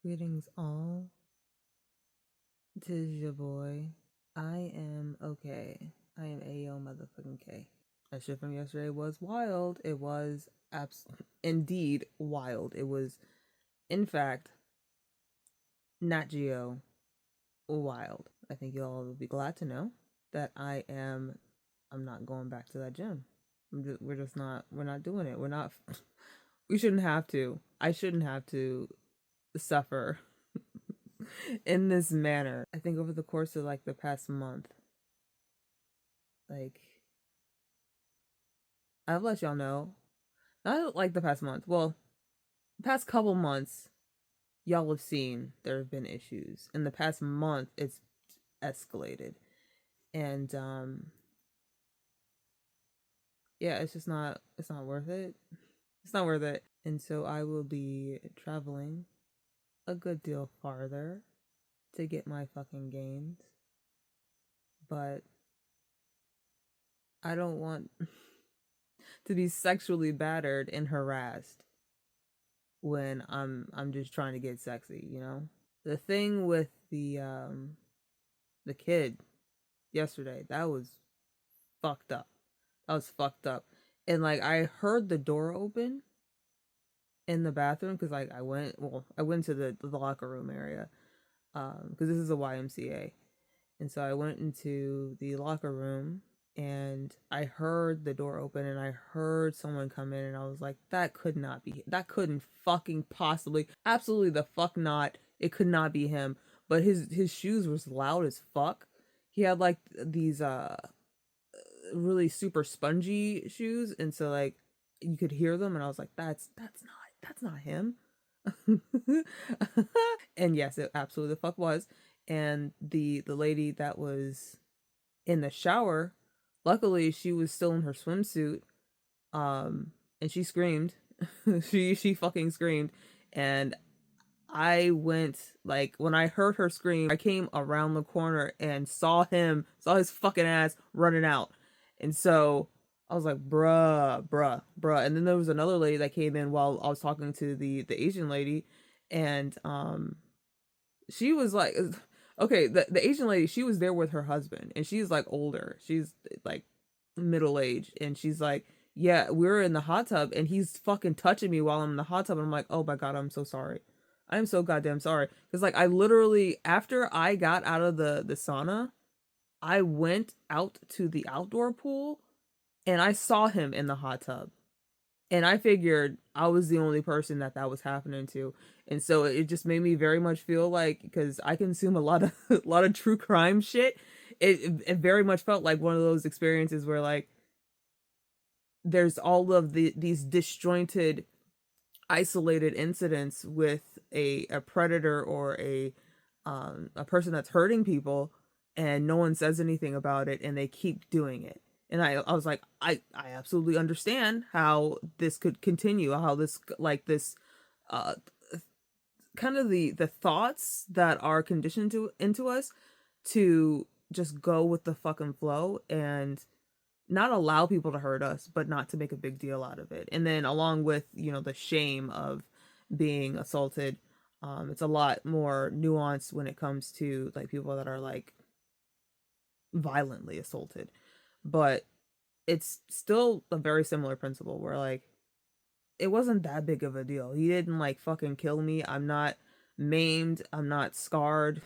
Greetings all. Tis your boy. I am okay. I am Ayo motherfucking K. That shit from yesterday was wild. It was indeed wild. It was, in fact, Nat Geo wild. I think y'all will be glad to know that I'm not going back to that gym. We're not doing it. We're not, we shouldn't have to. I shouldn't have to suffer in this manner. I think over the course of like the past month, like I've let y'all know, not like the past month, well, the past couple months, y'all have seen there have been issues. In the past month, it's escalated. And yeah, it's not worth it. It's not worth it. And so I will be traveling a good deal farther to get my fucking gains. But I don't want to be sexually battered and harassed when I'm just trying to get sexy, you know? The thing with the kid yesterday, that was fucked up. That was fucked up. And like I heard the door open in the bathroom cuz like I went to the locker room area cuz this is a YMCA. And so I went into the locker room and I heard the door open and I heard someone come in and I was like, that couldn't fucking possibly, absolutely the fuck not. It could not be him. But his shoes was loud as fuck. He had like these really super spongy shoes, and so like you could hear them, and I was like, that's not him. And yes, it absolutely the fuck was. And the lady that was in the shower, luckily she was still in her swimsuit, and she screamed. She fucking screamed, and I went like when I heard her scream, I came around the corner and saw his fucking ass running out. And so I was like, bruh. And then there was another lady that came in while I was talking to the Asian lady, and she was like, okay, the Asian lady, she was there with her husband, and she's like older. She's like middle aged, and she's like, yeah, we're in the hot tub, and he's fucking touching me while I'm in the hot tub, and I'm like, oh my god, I'm so sorry. I'm so goddamn sorry. Because like I literally after I got out of the sauna, I went out to the outdoor pool and I saw him in the hot tub. And I figured I was the only person that was happening to. And so it just made me very much feel like, because I consume a lot of a lot of true crime shit, it very much felt like one of those experiences where like there's all of these disjointed isolated incidents with a predator or a person that's hurting people, and no one says anything about it and they keep doing it. And I was like, I absolutely understand how this could continue, how this like this uh kind of the thoughts that are conditioned to into us to just go with the fucking flow and not allow people to hurt us, but not to make a big deal out of it. And then along with, you know, the shame of being assaulted, it's a lot more nuanced when it comes to like people that are like violently assaulted. But it's still a very similar principle where like it wasn't that big of a deal. He didn't like fucking kill me. I'm not maimed. I'm not scarred.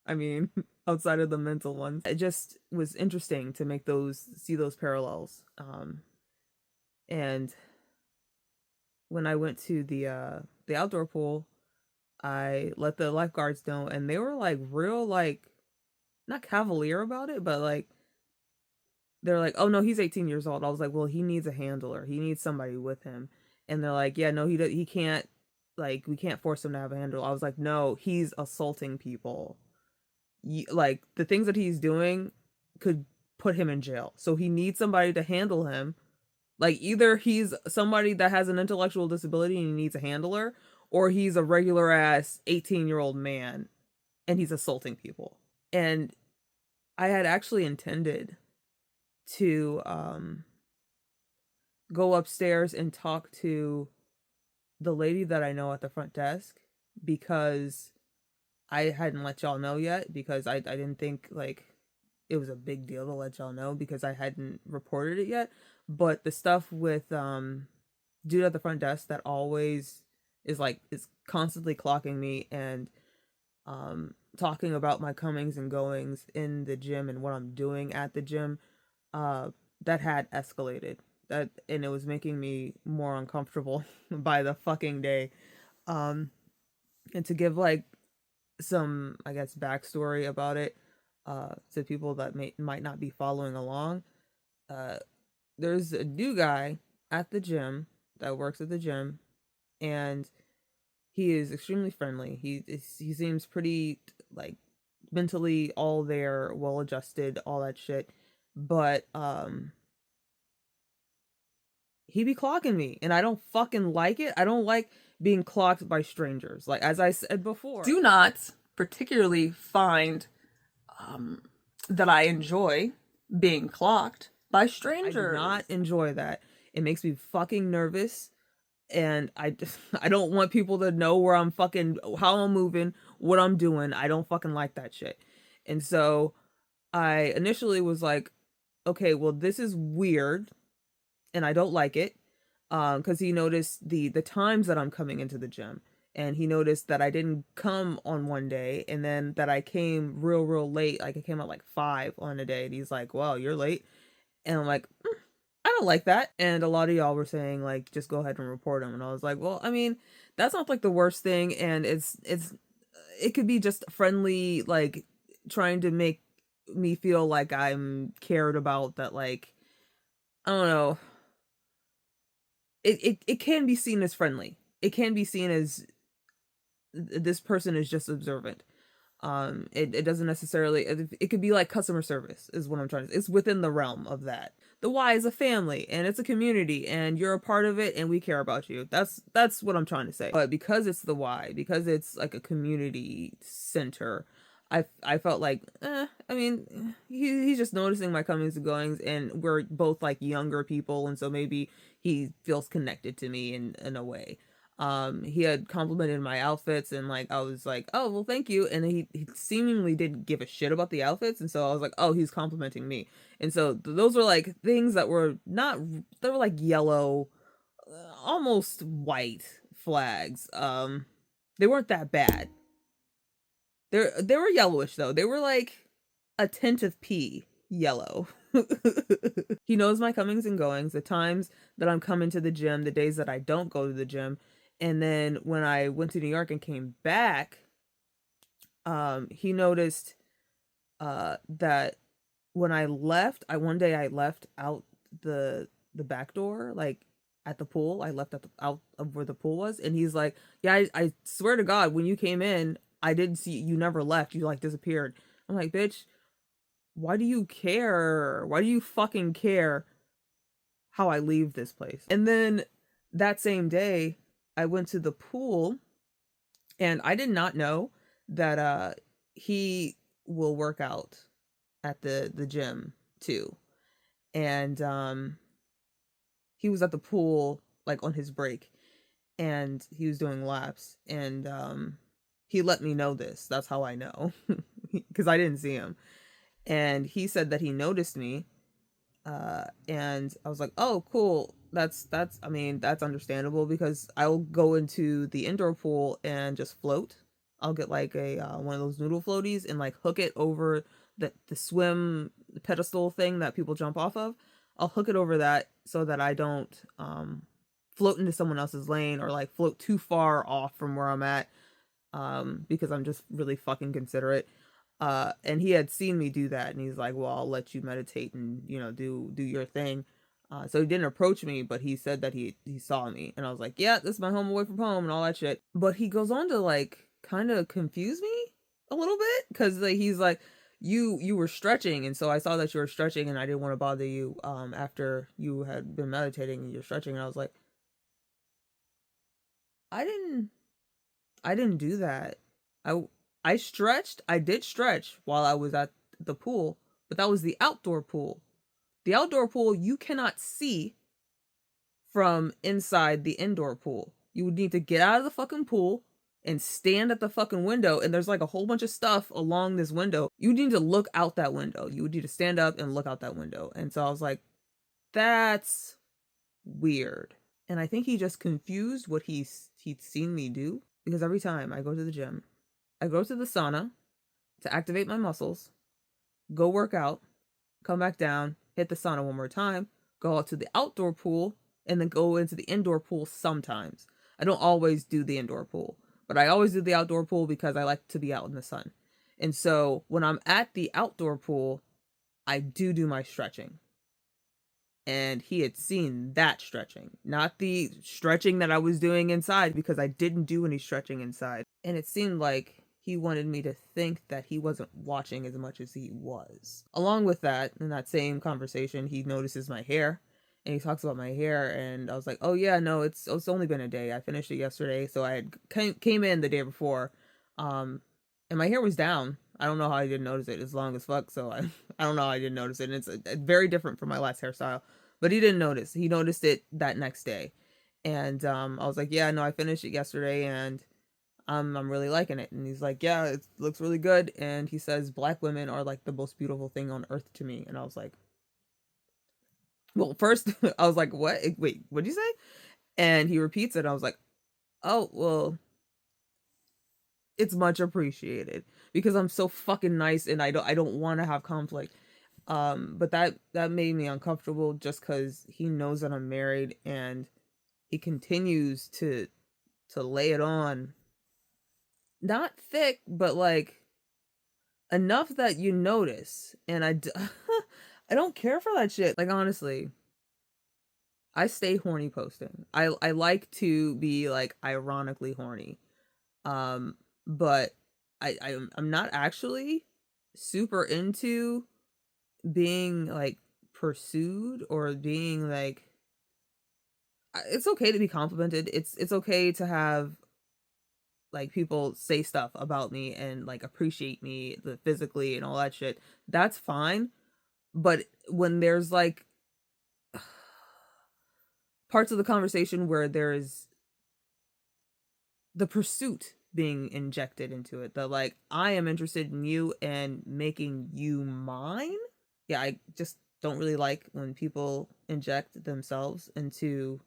I mean, outside of the mental ones. It just was interesting to see those parallels. And when I went to the outdoor pool, I let the lifeguards know, and they were like real like not cavalier about it, but like they're like, "Oh no, he's 18 years old." I was like, "Well, he needs a handler. He needs somebody with him." And they're like, "Yeah, no, he can't. Like, we can't force him to have a handler." I was like, "No, he's assaulting people. Like the things that he's doing could put him in jail. So he needs somebody to handle him. Like either he's somebody that has an intellectual disability and he needs a handler, or he's a regular ass 18-year-old man and he's assaulting people." And I had actually intended to go upstairs and talk to the lady that I know at the front desk because I hadn't let y'all know yet, because I didn't think like it was a big deal to let y'all know because I hadn't reported it yet. But the stuff with dude at the front desk that always is constantly clocking me and talking about my comings and goings in the gym and what I'm doing at the gym, uh that had escalated. That, and it was making me more uncomfortable by the fucking day. Um and to give like some, I guess, backstory about it, to people that might not be following along. Uh, there's a new guy at the gym that works at the gym, and he is extremely friendly. He seems pretty like mentally all there, well adjusted, all that shit. But he be clocking me, and I don't fucking like it. I don't like being clocked by strangers. Like as I said before, Do not particularly find that I enjoy being clocked by strangers. I do not enjoy that. It makes me fucking nervous, and I just I don't want people to know where I'm fucking, how I'm moving, what I'm doing. I don't fucking like that shit. And so I initially was like, okay, well this is weird and I don't like it. Cuz he noticed the times that I'm coming into the gym, and he noticed that I didn't come on one day, and then that I came real late. Like I came at like 5 on a day, and he's like, "Well, you're late." And I'm like, I don't like that. And a lot of y'all were saying like, just go ahead and report him. And I was like, well, I mean, that's not like the worst thing. And it could be just friendly, like trying to make me feel like I'm cared about, that like, I don't know. It can be seen as friendly. It can be seen as this person is just observant. It doesn't necessarily, it could be like customer service is what I'm trying to say. It's within the realm of that. The Y is a family and it's a community and you're a part of it and we care about you. That's what I'm trying to say. But because it's the Y, because it's like a community center, I felt like, I mean, he's just noticing my comings and goings, and we're both like younger people, and so maybe he feels connected to me in a way. He had complimented my outfits, and like I was like, oh well, thank you. And he seemingly didn't give a shit about the outfits, and so I was like, oh, he's complimenting me. And so those were like things that were not, they were like yellow, almost white flags. They weren't that bad. They were yellowish though. They were like a tint of pea yellow. He knows my comings and goings, the times that I'm coming to the gym, the days that I don't go to the gym. And then when I went to New York and came back, he noticed that when I left, one day I left out the back door, like at the pool. I left out of where the pool was, and he's like, "Yeah, I swear to God, when you came in, I didn't see you. Never left. You like disappeared." I'm like, "Bitch, why do you care? Why do you fucking care how I leave this place?" And then that same day, I went to the pool, and I did not know that he will work out at the gym too. And he was at the pool like on his break, and he was doing laps, and he let me know this. That's how I know, because I didn't see him. And he said that he noticed me, and I was like, oh cool, that's I mean, that's understandable, because I'll go into the indoor pool and just float. I'll get like a one of those noodle floaties and like hook it over the swim pedestal thing that people jump off of. I'll hook it over that so that I don't float into someone else's lane, or like float too far off from where I'm at, because I'm just really fucking considerate. And he had seen me do that, and he's like, well, I'll let you meditate and, you know, do your thing. So he didn't approach me, but he said that he saw me, and I was like, yeah, this is my home away from home and all that shit. But he goes on to like kind of confuse me a little bit, because like he's like, you were stretching, and so I saw that you were stretching, and I didn't want to bother you after you had been meditating and you're stretching. And I was like, I didn't I didn't do that. I I stretched. I did stretch while I was at the pool, but that was the outdoor pool. The outdoor pool you cannot see from inside the indoor pool. You would need to get out of the fucking pool and stand at the fucking window, and there's like a whole bunch of stuff along this window. You need to look out that window. You would need to stand up and look out that window. And so I was like, that's weird. And I think he just confused what he'd seen me do, because every time I go to the gym, I go to the sauna to activate my muscles, go work out, come back down, hit the sauna one more time, go out to the outdoor pool, and then go into the indoor pool sometimes. I don't always do the indoor pool, but I always do the outdoor pool because I like to be out in the sun. And so when I'm at the outdoor pool, I do my stretching. And he had seen that stretching, not the stretching that I was doing inside, because I didn't do any stretching inside. And it seemed like he wanted me to think that he wasn't watching as much as he was. Along with that, in that same conversation, he notices my hair and he talks about my hair. And I was like, oh yeah, no, it's only been a day. I finished it yesterday. So I had came in the day before. And my hair was down. I don't know how I didn't notice it. It's long as fuck. So I don't know how I didn't notice it. And it's very different from my last hairstyle, but he didn't notice. He noticed it that next day. And I was like, yeah, no, I finished it yesterday and I'm really liking it. And he's like, yeah, it looks really good. And he says black women are like the most beautiful thing on earth to me. And I was like, well, first I was like, what? Wait, what'd you say? And he repeats it. I was like, oh, well, it's much appreciated, because I'm so fucking nice and I don't want to have conflict. But that made me uncomfortable, just because he knows that I'm married and he continues to lay it on. Not thick, but like enough that you notice. And I don't care for that shit. Like, honestly, I stay horny posting. I like to be like ironically horny. But I'm not actually super into being like pursued or being like, it's okay to be complimented. It's okay to have like people say stuff about me and like appreciate me physically and all that shit. That's fine. But when there's like parts of the conversation where there is the pursuit being injected into it, the like, I am interested in you and making you mine. Yeah, I just don't really like when people inject themselves into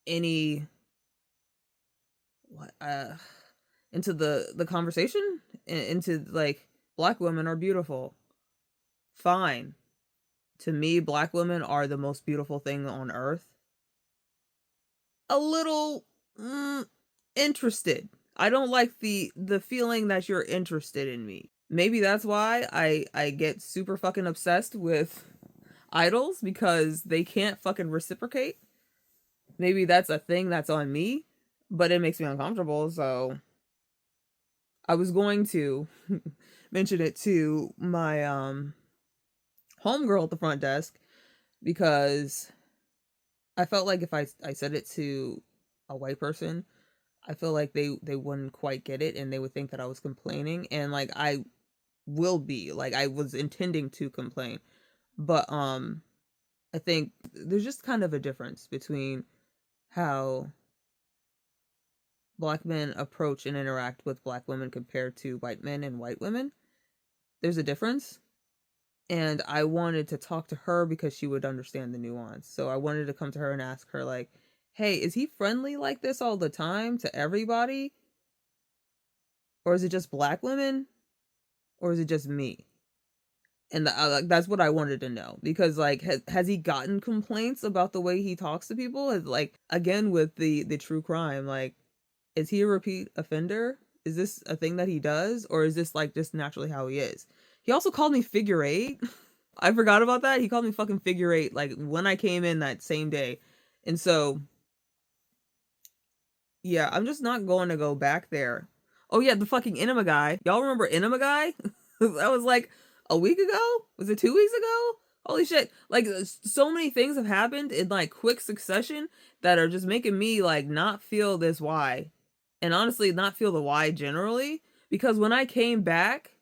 any into the conversation, into like, black women are beautiful. Fine. To me, black women are the most beautiful thing on earth. A little interested. I don't like the feeling that you're interested in me. Maybe that's why I get super fucking obsessed with idols, because they can't fucking reciprocate. Maybe that's a thing that's on me, but it makes me uncomfortable. So I was going to mention it to my homegirl at the front desk, because I felt like if I said it to a white person, I feel like they wouldn't quite get it and they would think that I was complaining. And like, I will be like, I was intending to complain, but I think there's just kind of a difference between how black men approach and interact with black women compared to white men and white women. There's a difference. And I wanted to talk to her because she would understand the nuance. So I wanted to come to her and ask her, like, hey, is he friendly like this all the time to everybody? Or is it just black women? Or is it just me? And that's what I wanted to know. Because, like, has he gotten complaints about the way he talks to people? Like, again, with the true crime, like, is he a repeat offender? Is this a thing that he does? Or is this, like, just naturally how he is? He also called me figure eight. I forgot about that. He called me fucking figure eight, like, when I came in that same day. And so, yeah, I'm just not going to go back there. Oh yeah, the fucking Enema guy. Y'all remember Enema guy? That was like a week ago? Was it 2 weeks ago? Holy shit. Like, so many things have happened in like quick succession that are just making me like not feel this why. And honestly, not feel the why generally. Because when I came back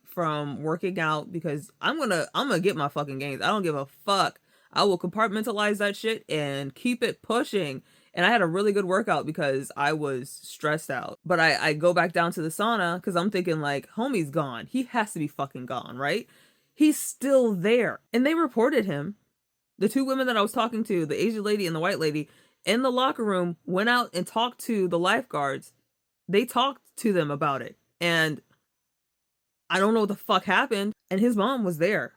from working out, because I'm gonna get my fucking gains. I don't give a fuck. I will compartmentalize that shit and keep it pushing. And I had a really good workout because I was stressed out. But I go back down to the sauna because I'm thinking, like, homie's gone. He has to be fucking gone, right? He's still there. And they reported him. The two women that I was talking to, the Asian lady and the white lady, in the locker room went out and talked to the lifeguards. They talked to them about it. And I don't know what the fuck happened. And his mom was there.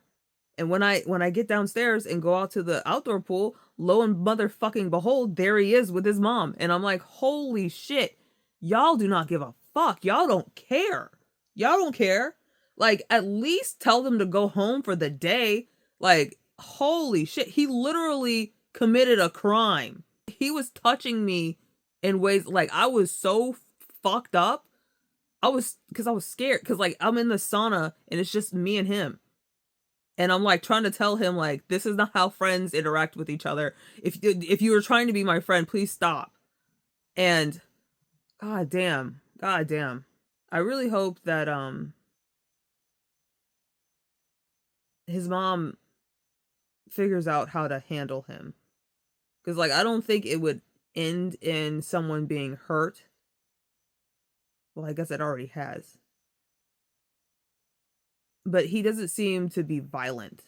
And when I get downstairs and go out to the outdoor pool, lo and motherfucking behold, there he is with his mom. And I'm like, holy shit. Y'all do not give a fuck. Y'all don't care. Y'all don't care. Like, at least tell them to go home for the day. Like, holy shit. He literally committed a crime. He was touching me in ways, like, I was so fucked up. Because I was scared. Because, like, I'm in the sauna and it's just me and him. And I'm like trying to tell him, like, this is not how friends interact with each other. If you were trying to be my friend, please stop. And god damn. I really hope that his mom figures out how to handle him. Cuz like I don't think it would end in someone being hurt. Well, I guess it already has. But he doesn't seem to be violent.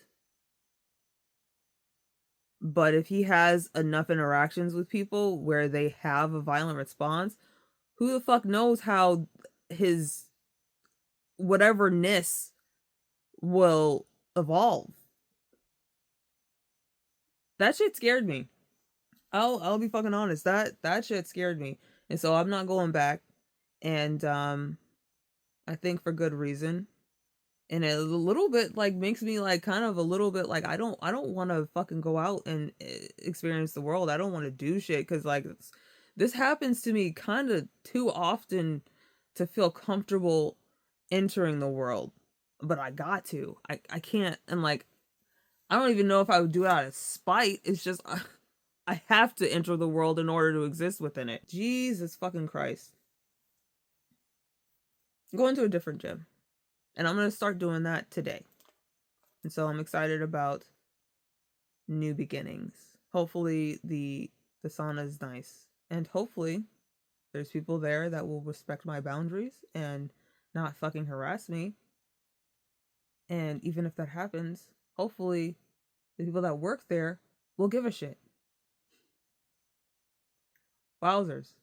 But if he has enough interactions with people where they have a violent response, who the fuck knows how his whateverness will evolve. That shit scared me. I'll be fucking honest. That shit scared me. And so I'm not going back. And I think for good reason. And it a little bit like makes me like kind of a little bit like I don't want to fucking go out and experience the world. I don't want to do shit cuz like this happens to me kind of too often to feel comfortable entering the world. But I got to. I can't, and like I don't even know if I would do it out of spite. It's just I have to enter the world in order to exist within it. Jesus fucking Christ. I'm going to a different gym. And I'm going to start doing that today. And so I'm excited about new beginnings. Hopefully the sauna is nice. And hopefully there's people there that will respect my boundaries and not fucking harass me. And even if that happens, hopefully the people that work there will give a shit. Wowzers.